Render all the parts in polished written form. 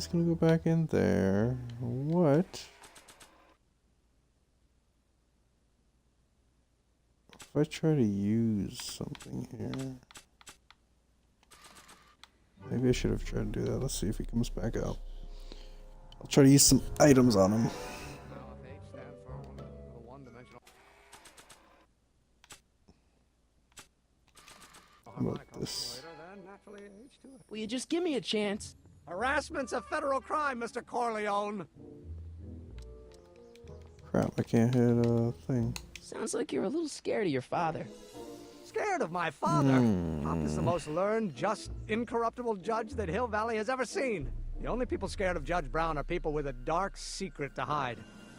he's gonna go back in there. What? If I try to use something here. Maybe I should have tried to do that. Let's see if he comes back out. I'll try to use some items on him. How about this? Will you just give me a chance? Harassment's a federal crime, Mr. Corleone. Crap, I can't hit a thing. Sounds like you're a little scared of your father. Scared of my father? Pop is the most learned, just, incorruptible judge that Hill Valley has ever seen. The only people scared of Judge Brown are people with a dark secret to hide.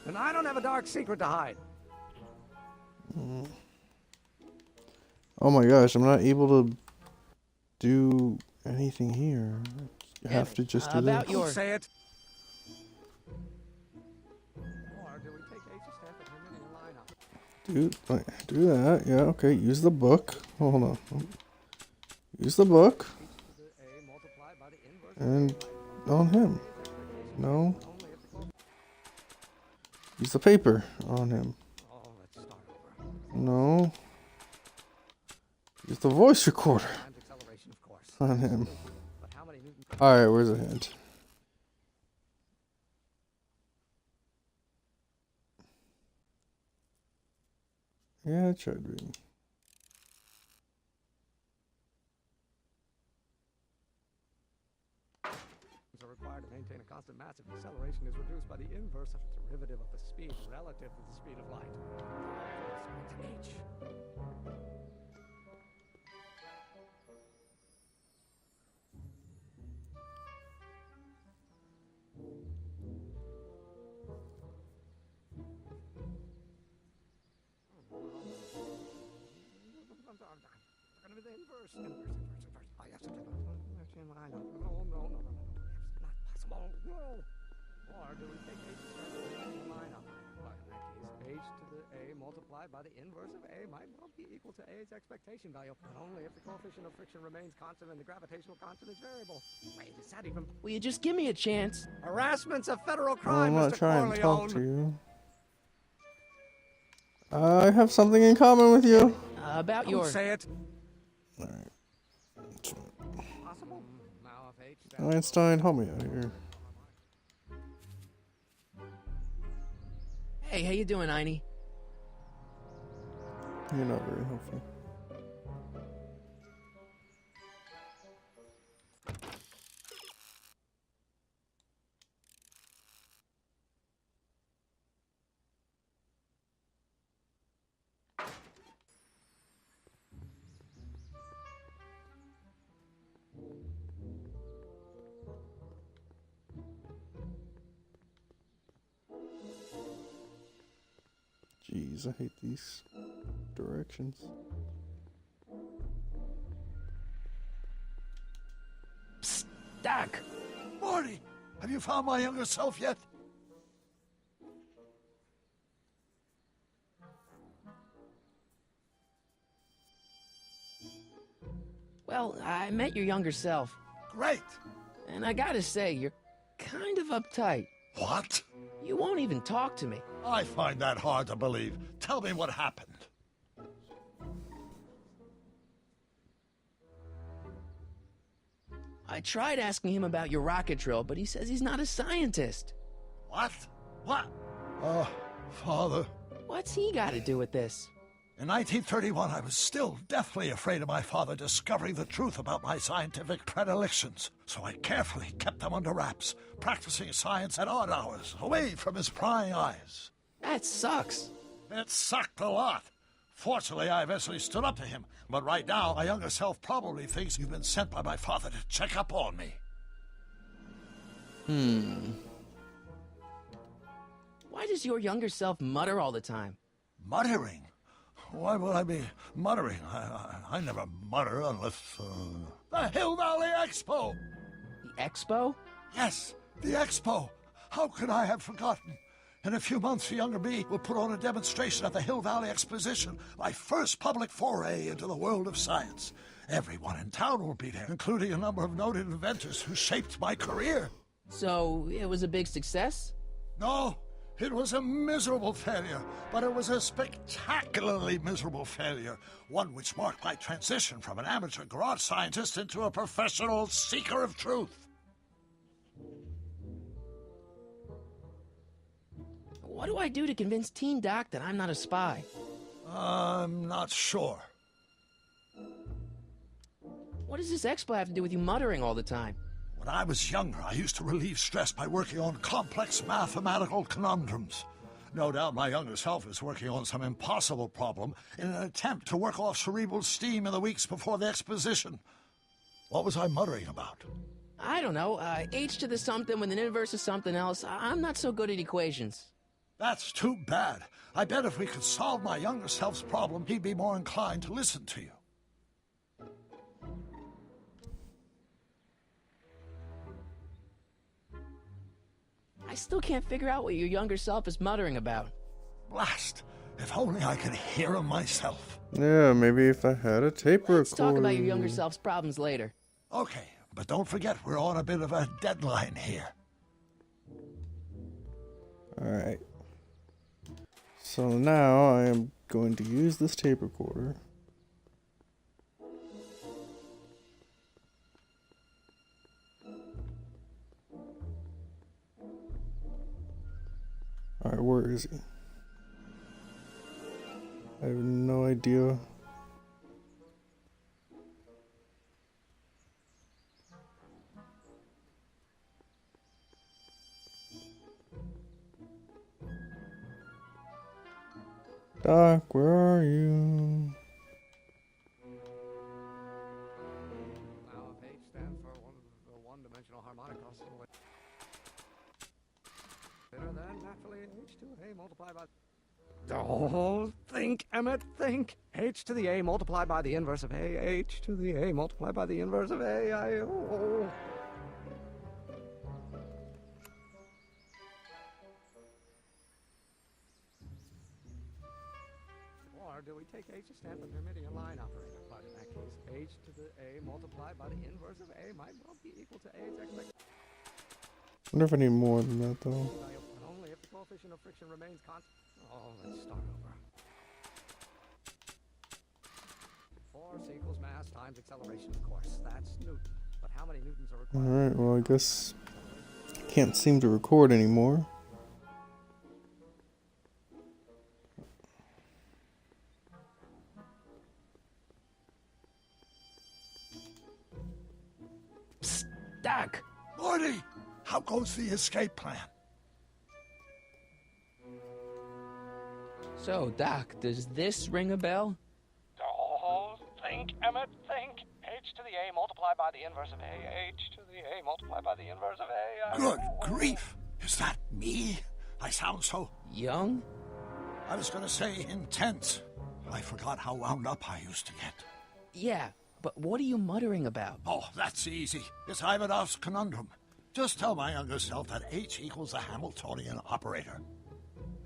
And I don't have a dark secret to hide. Oh my gosh, I'm not able to do anything here. You have to just do about this. your... Say it. Or do we take H's step and him in the lineup? Do that. Yeah, okay. Use the book. Oh, hold on. Use the book. And on him. No. Use the paper on him. No. Use the voice recorder on him. Alright, where's the hint? Yeah, I tried reading. Are required to maintain a constant massive acceleration is reduced by the inverse of the derivative of the speed relative to the speed of light. H. Going to be the inverse. I have to do it. No. Not possible. No. Or do we take H to the lineup? But in that case, H to the A multiplied by the inverse of A might well be equal to A's expectation value, but only if the coefficient of friction remains constant and the gravitational constant is variable. Wait, is that even... Will you just give me a chance? Harassment's a federal I'm crime, not Mr. trying to talk Corleone. to you. I have something in common with you. About Don't your... say it. Alright. Possible? Now if H stands Einstein, help me out here. Hey, how you doing, Einie? You're not very helpful. Jeez, I hate these directions. Psst, Doc. Marty, have you found my younger self yet? Well, I met your younger self, Great. and I gotta say, you're kind of uptight. What? You won't even talk to me. I find that hard to believe. Tell me what happened. I tried asking him about your rocket drill, but he says he's not a scientist. What? What? Oh, Father. What's he got to do with this? In 1931, I was still deathly afraid of my father discovering the truth about my scientific predilections, so I carefully kept them under wraps, practicing science at odd hours, away from his prying eyes. That sucks. It sucked a lot. Fortunately, I eventually stood up to him, but right now, my younger self probably thinks you've been sent by my father to check up on me. Why does your younger self mutter all the time? Muttering? Why would I be muttering? I never mutter unless... The Hill Valley Expo! The expo? Yes, the Expo! How could I have forgotten? In a few months, the younger me will put on a demonstration at the Hill Valley Exposition, my first public foray into the world of science. Everyone in town will be there, including a number of noted inventors who shaped my career. So, it was a big success? No, it was a miserable failure, but it was a spectacularly miserable failure. One which marked my transition from an amateur garage scientist into a professional seeker of truth. What do I do to convince Teen Doc that I'm not a spy? I'm not sure. What does this expo have to do with you muttering all the time? When I was younger, I used to relieve stress by working on complex mathematical conundrums. No doubt my younger self is working on some impossible problem in an attempt to work off cerebral steam in the weeks before the exposition. What was I muttering about? I don't know, h to the something with an inverse of something else. I'm not so good at equations. That's too bad. I bet if we could solve my younger self's problem, he'd be more inclined to listen to you. I still can't figure out what your younger self is muttering about. Blast! If only I could hear him myself. Yeah, maybe if I had a tape recorder. Let's talk about your younger self's problems later. Okay, but don't forget we're on a bit of a deadline here. Alright. So now I am going to use this tape recorder. Alright, where is he? I have no idea. Doc, where are you? Now, if H stands for one-dimensional harmonic oscillator, then naturally H to the A multiplied by... Oh, think, Emmett, think. H to the A multiplied by the inverse of A. H to the A multiplied by the inverse of A. Or do we take H to stand for the Hermitian line operator? But in that case, H to the A multiplied by the inverse of A might well be equal to A's expected Wonder if I need more than that though. value, but only if the coefficient of friction remains constant. Oh, let's start over. Force equals mass times acceleration, of course. That's Newton. But how many Newtons are required? Alright, well I guess I can't seem to record anymore. Psst, Doc! Morty, how goes the escape plan? So, Doc, does this ring a bell? Oh, think, Emmett, think. H to the A multiplied by the inverse of A. H to the A multiplied by the inverse of A. Good grief! Is that me? I sound so... Young? I was gonna say intense. I forgot how wound up I used to get. Yeah, but what are you muttering about? Oh, that's easy. It's Ivanov's conundrum. Just tell my younger self that H equals the Hamiltonian operator.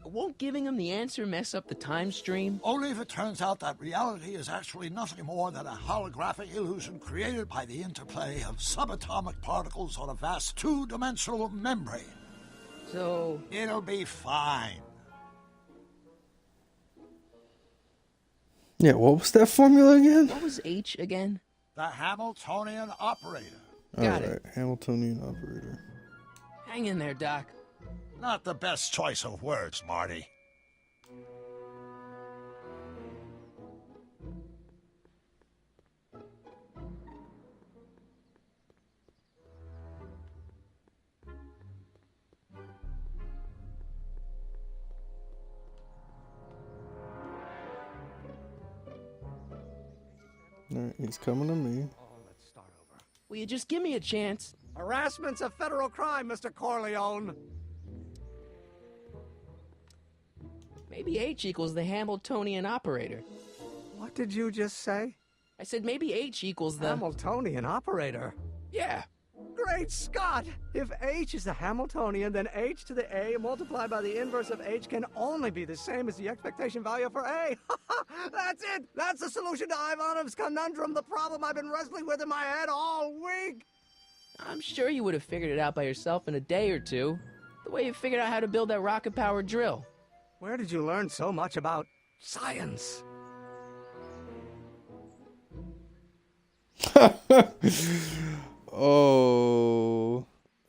Won't giving him the answer mess up the time stream? Only if it turns out that reality is actually nothing more than a holographic illusion created by the interplay of subatomic particles on a vast two-dimensional membrane. So... It'll be fine. Yeah, what was that formula again? what was H again? The Hamiltonian operator. Got Alright, Hamiltonian operator. Hang in there, Doc. Not the best choice of words, Marty. Alright, he's coming to me. Oh, let's start over. Will you just give me a chance? Harassment's a federal crime, Mr. Corleone. Maybe H equals the Hamiltonian operator. What did you just say? I said maybe H equals the... Hamiltonian operator. Yeah. Great Scott! If H is the Hamiltonian, then H to the A multiplied by the inverse of H can only be the same as the expectation value for A. That's it! That's the solution to Ivanov's conundrum, the problem I've been wrestling with in my head all week! I'm sure you would have figured it out by yourself in a day or two. The way you figured out how to build that rocket-powered drill. Where did you learn so much about science? Oh,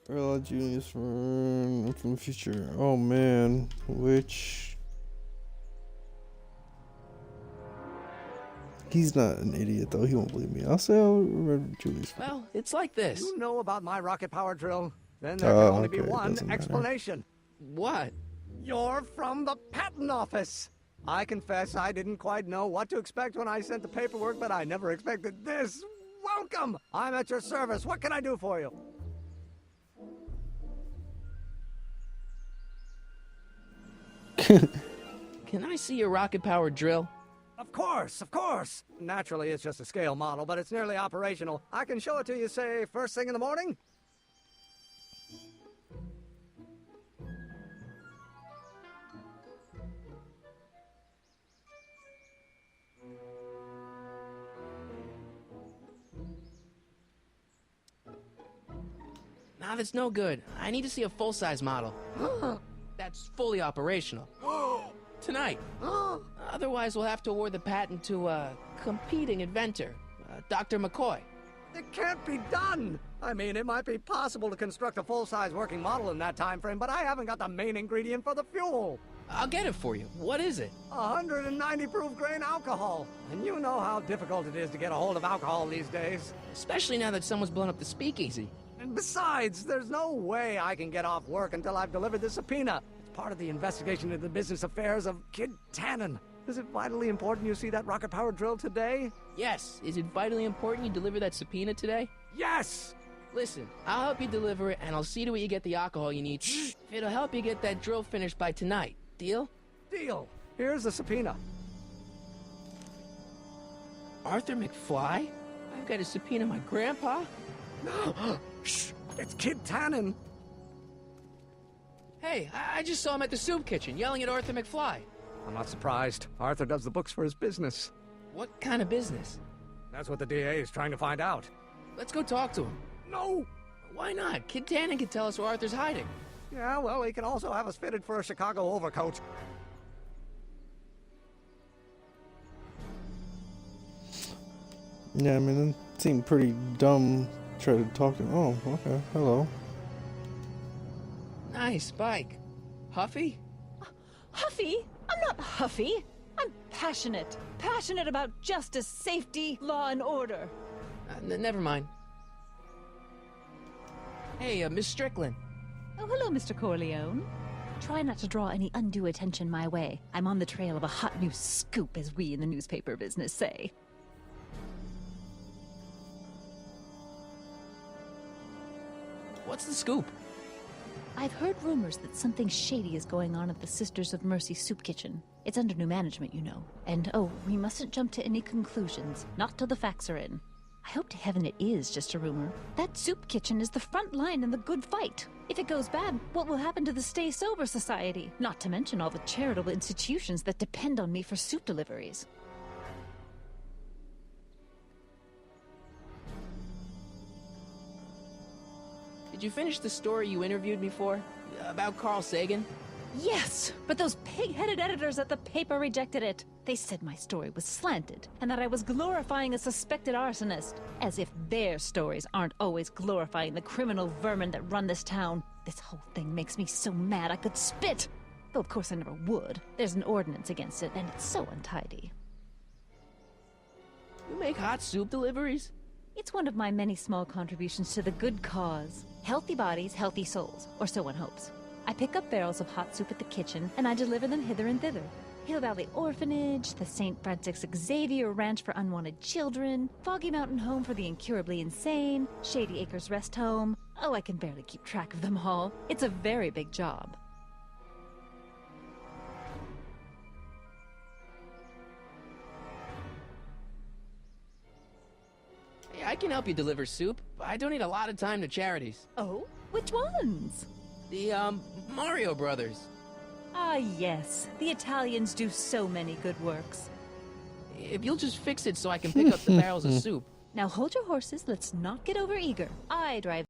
Earl Junior's from the future. Oh man, which he's not an idiot though. He won't believe me. I'll say I'll remember Julie's. Well, it's like this. You know about my rocket power drill? Then there can only be okay, one doesn't matter. explanation. What? You're from the patent office. I confess I didn't quite know what to expect when I sent the paperwork, but I never expected this. Welcome! I'm at your service. What can I do for you? Can I see your rocket-powered drill? Of course, of course. Naturally, it's just a scale model, but it's nearly operational. I can show it to you, say, first thing in the morning? Nah, that's no good. I need to see a full-size model. That's fully operational. Tonight. Otherwise, we'll have to award the patent to a competing inventor, Dr. McCoy. It can't be done! I mean, it might be possible to construct a full-size working model in that time frame, but I haven't got the main ingredient for the fuel. I'll get it for you. What is it? 190 proof grain alcohol. And you know how difficult it is to get a hold of alcohol these days. Especially now that someone's blown up the speakeasy. And besides, there's no way I can get off work until I've delivered the subpoena. It's part of the investigation into the business affairs of Kid Tannen. Is it vitally important you see that rocket-powered drill today? Yes. Is it vitally important you deliver that subpoena today? Yes! Listen, I'll help you deliver it, and I'll see to it you get the alcohol you need. It'll help you get that drill finished by tonight. Deal? Deal. Here's the subpoena. Arthur McFly? I've got to subpoena my grandpa? Shh! It's Kid Tannen. Hey, I just saw him at the soup kitchen, yelling at Arthur McFly. I'm not surprised. Arthur does the books for his business. What kind of business? That's what the DA is trying to find out. Let's go talk to him. No! Why not? Kid Tannen can tell us where Arthur's hiding. Yeah, well, he can also have us fitted for a Chicago overcoat. Yeah, I mean, it seemed pretty dumb. Try to talk to him. Oh, okay. Hello. Nice bike. Huffy? Huffy? I'm not huffy. I'm passionate. Passionate about justice, safety, law, and order. Never mind. Hey, Miss Strickland. Oh, hello, Mr. Corleone. Try not to draw any undue attention my way. I'm on the trail of a hot new scoop, as we in the newspaper business say. What's the scoop? I've heard rumors that something shady is going on at the Sisters of Mercy soup kitchen. It's under new management, you know. And, oh, we mustn't jump to any conclusions. Not till the facts are in. I hope to heaven it is just a rumor. That soup kitchen is the front line in the good fight. If it goes bad, what will happen to the Stay Sober Society? Not to mention all the charitable institutions that depend on me for soup deliveries. Did you finish the story you interviewed me for? About Carl Sagan? Yes, but those pig-headed editors at the paper rejected it. They said my story was slanted, and that I was glorifying a suspected arsonist. As if their stories aren't always glorifying the criminal vermin that run this town. This whole thing makes me so mad I could spit! Though of course I never would. There's an ordinance against it, and it's so untidy. You make hot soup deliveries? It's one of my many small contributions to the good cause. Healthy bodies, healthy souls, or so one hopes. I pick up barrels of hot soup at the kitchen, and I deliver them hither and thither. Hill Valley Orphanage, the St. Francis Xavier Ranch for Unwanted Children, Foggy Mountain Home for the Incurably Insane, Shady Acres Rest Home. Oh, I can barely keep track of them all. It's a very big job. Hey, I can help you deliver soup. I donate a lot of time to charities. Oh? Which ones? The, Mario Brothers. Ah, yes. The Italians do so many good works. If you'll just fix it so I can pick up the barrels of soup. Now hold your horses, let's not get overeager. I drive